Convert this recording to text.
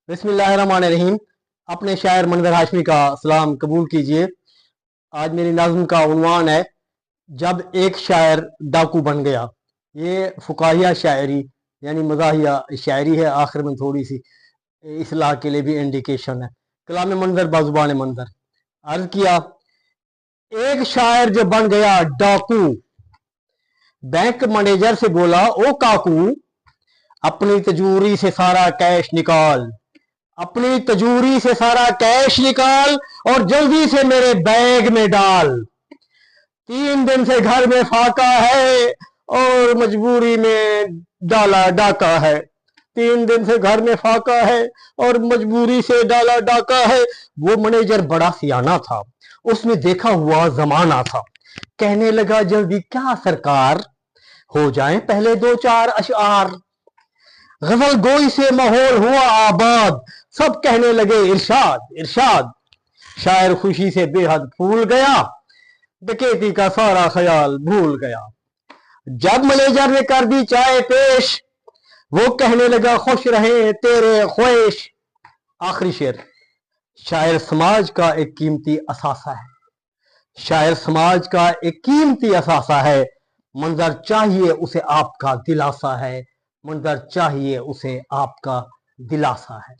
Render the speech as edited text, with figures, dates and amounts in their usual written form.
बिस्मिल्लाहिर्रहमानिर्रहीम। अपने शायर मंजर हाशमी का सलाम कबूल कीजिए। आज मेरी नज़्म का उन्वान है जब एक शायर डाकू बन गया। ये फुकाहिया शायरी यानी मज़ाहिया शायरी है। आखिर में थोड़ी सी इस्लाह के लिए भी इंडिकेशन है। कलाम मंजर बाजुबान मंजर। अर्ज किया, एक शायर जो बन गया डाकू, बैंक मैनेजर से बोला ओ काकू, अपनी तिजोरी से सारा कैश निकाल, अपनी तिजोरी से सारा कैश निकाल और जल्दी से मेरे बैग में डाल। 3 दिन से घर में फाका है और मजबूरी में डाला डाका है। 3 दिन से घर में फाका है और मजबूरी से डाला डाका है। वो मैनेजर बड़ा सियाना था, उसने देखा हुआ जमाना था। कहने लगा जल्दी क्या सरकार, हो जाएं पहले 2-4 अशआर। गजल गोई से माहौल हुआ आबाद, सब कहने लगे इरशाद इरशाद। शायर खुशी से बेहद फूल गया, डकैती का सारा ख्याल भूल गया। जब मैनेजर ने कर दी चाय पेश, वो कहने लगा खुश रहे तेरे ख्वेश। आखिरी शेर, शायर समाज का एक कीमती असासा है। शायर समाज का एक कीमती असासा है। मंजर चाहिए उसे आपका दिलासा है। मंजर चाहिए उसे आपका दिलासा है।